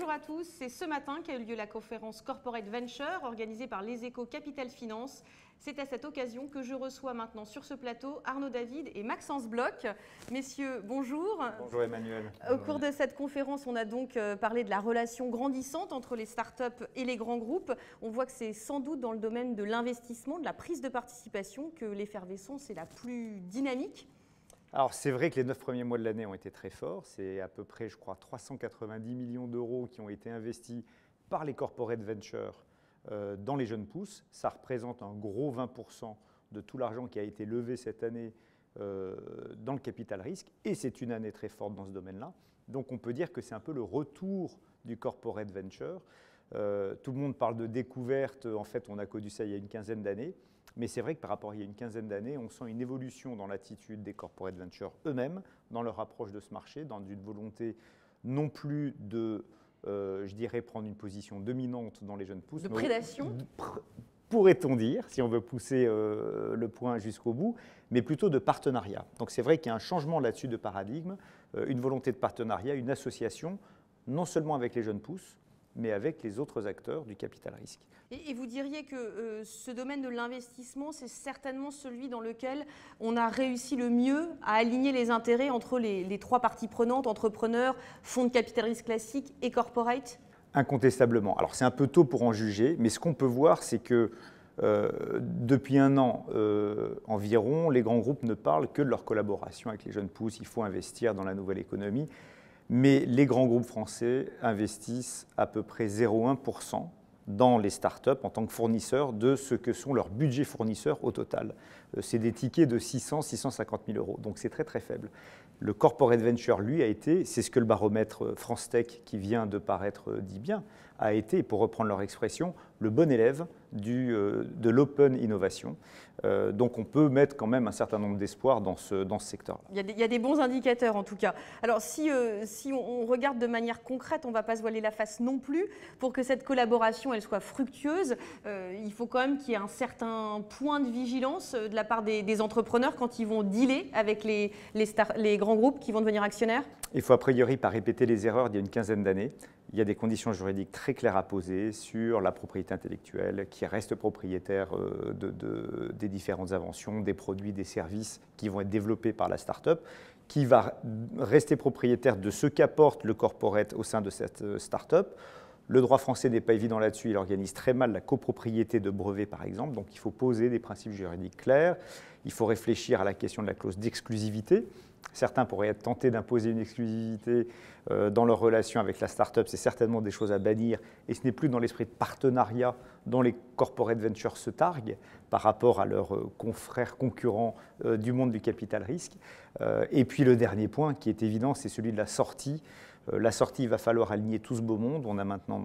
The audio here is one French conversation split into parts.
Bonjour à tous, c'est ce matin qu'a eu lieu la conférence Corporate Venture organisée par Les Échos Capital Finance. C'est à cette occasion que je reçois maintenant sur ce plateau Arnaud David et Maxence Bloch. Messieurs, bonjour. Bonjour Emmanuel. Au cours de cette conférence, on a donc parlé de la relation grandissante entre les startups et les grands groupes. On voit que c'est sans doute dans le domaine de l'investissement, de la prise de participation que l'effervescence est la plus dynamique. Alors c'est vrai que les 9 premiers mois de l'année ont été très forts. C'est à peu près, je crois, 390 millions d'euros qui ont été investis par les corporate ventures dans les jeunes pousses. Ça représente un gros 20% de tout l'argent qui a été levé cette année dans le capital risque. Et c'est une année très forte dans ce domaine-là. Donc on peut dire que c'est un peu le retour du corporate venture. Tout le monde parle de découverte. En fait, on a connu ça il y a une quinzaine d'années. Mais c'est vrai que par rapport à il y a une quinzaine d'années, on sent une évolution dans l'attitude des corporate ventures eux-mêmes, dans leur approche de ce marché, dans une volonté non plus de, je dirais, prendre une position dominante dans les jeunes pousses. De prédation, pourrait-on dire, si on veut pousser le point jusqu'au bout, mais plutôt de partenariat. Donc c'est vrai qu'il y a un changement là-dessus de paradigme, une volonté de partenariat, une association, non seulement avec les jeunes pousses, mais avec les autres acteurs du capital risque. Et vous diriez que ce domaine de l'investissement, c'est certainement celui dans lequel on a réussi le mieux à aligner les intérêts entre les trois parties prenantes, entrepreneurs, fonds de capital risque classique et corporate? Incontestablement. Alors c'est un peu tôt pour en juger, mais ce qu'on peut voir, c'est que depuis un an environ, les grands groupes ne parlent que de leur collaboration avec les jeunes pousses. Il faut investir dans la nouvelle économie. Mais les grands groupes français investissent à peu près 0,1% dans les startups en tant que fournisseurs de ce que sont leurs budgets fournisseurs au total. C'est des tickets de 600-650 000 euros, donc c'est très très faible. Le corporate venture, lui, a été, c'est ce que le baromètre France Tech qui vient de paraître dit bien, a été, pour reprendre leur expression, le bon élève de l'open innovation. Donc on peut mettre quand même un certain nombre d'espoirs dans ce secteur-là. Il y a des bons indicateurs en tout cas. Alors si on regarde de manière concrète, on ne va pas se voiler la face non plus. Pour que cette collaboration elle soit fructueuse, il faut quand même qu'il y ait un certain point de vigilance de la part des entrepreneurs quand ils vont dealer avec les grands groupes qui vont devenir actionnaires. Il faut a priori pas répéter les erreurs d'il y a une quinzaine d'années. Il y a des conditions juridiques très claires à poser sur la propriété intellectuelle, qui reste propriétaire des différentes inventions, des produits, des services qui vont être développés par la start-up, qui va rester propriétaire de ce qu'apporte le corporate au sein de cette start-up. Le droit français n'est pas évident là-dessus, il organise très mal la copropriété de brevets par exemple, donc il faut poser des principes juridiques clairs, il faut réfléchir à la question de la clause d'exclusivité. Certains pourraient être tentés d'imposer une exclusivité dans leur relation avec la start-up, c'est certainement des choses à bannir et ce n'est plus dans l'esprit de partenariat dont les corporate ventures se targuent par rapport à leurs confrères concurrents du monde du capital risque. Et puis le dernier point qui est évident, c'est celui de la sortie. La sortie, il va falloir aligner tout ce beau monde. On a maintenant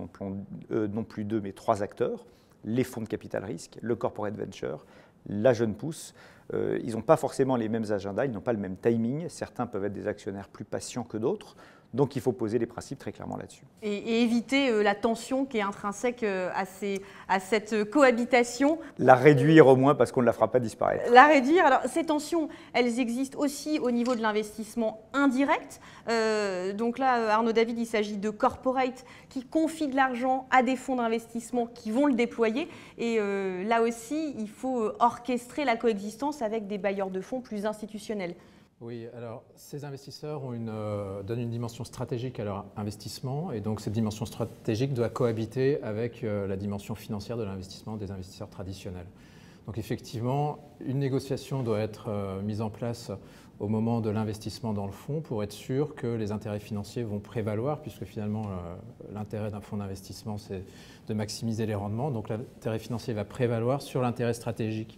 non plus deux, mais trois acteurs, les fonds de capital risque, le corporate venture, la jeune pousse. Ils n'ont pas forcément les mêmes agendas, ils n'ont pas le même timing. Certains peuvent être des actionnaires plus patients que d'autres. Donc il faut poser les principes très clairement là-dessus. Et éviter la tension qui est intrinsèque à cette cohabitation. La réduire au moins parce qu'on ne la fera pas disparaître. La réduire. Alors ces tensions, elles existent aussi au niveau de l'investissement indirect. Donc là, Arnaud David, il s'agit de corporate qui confient de l'argent à des fonds d'investissement qui vont le déployer. Et là aussi, il faut orchestrer la coexistence avec des bailleurs de fonds plus institutionnels. Oui, alors ces investisseurs donnent une dimension stratégique à leur investissement et donc cette dimension stratégique doit cohabiter avec la dimension financière de l'investissement des investisseurs traditionnels. Donc effectivement, une négociation doit être mise en place au moment de l'investissement dans le fonds pour être sûr que les intérêts financiers vont prévaloir puisque finalement l'intérêt d'un fonds d'investissement c'est de maximiser les rendements. Donc l'intérêt financier va prévaloir sur l'intérêt stratégique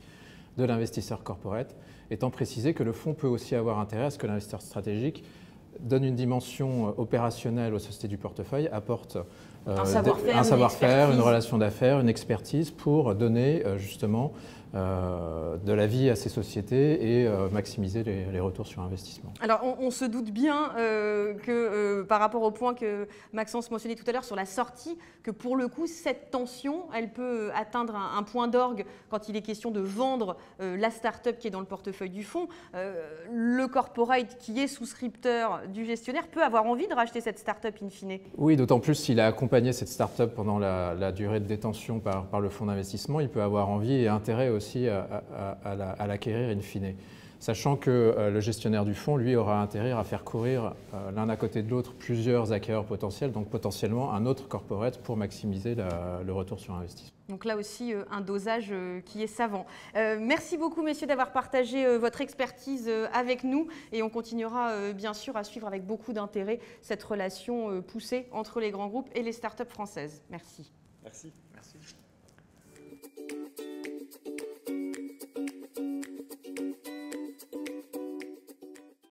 de l'investisseur corporate, étant précisé que le fonds peut aussi avoir intérêt à ce que l'investisseur stratégique donne une dimension opérationnelle aux sociétés du portefeuille, apporte un savoir-faire, une relation d'affaires, une expertise pour donner justement de la vie à ces sociétés et maximiser les retours sur investissement. Alors, on se doute bien que par rapport au point que Maxence mentionnait tout à l'heure sur la sortie, que pour le coup, cette tension, elle peut atteindre un point d'orgue quand il est question de vendre la start-up qui est dans le portefeuille du fonds. Le corporate qui est souscripteur du gestionnaire peut avoir envie de racheter cette start-up in fine. Oui, d'autant plus s'il a accompagné cette start-up pendant la durée de détention par le fonds d'investissement, il peut avoir envie et intérêt aussi à l'acquérir in fine. Sachant que le gestionnaire du fonds, lui, aura intérêt à faire courir l'un à côté de l'autre plusieurs acquéreurs potentiels, donc potentiellement un autre corporate pour maximiser le retour sur investissement. Donc là aussi, un dosage qui est savant. Merci beaucoup, messieurs, d'avoir partagé votre expertise avec nous et on continuera bien sûr à suivre avec beaucoup d'intérêt cette relation poussée entre les grands groupes et les startups françaises. Merci. Merci. Merci.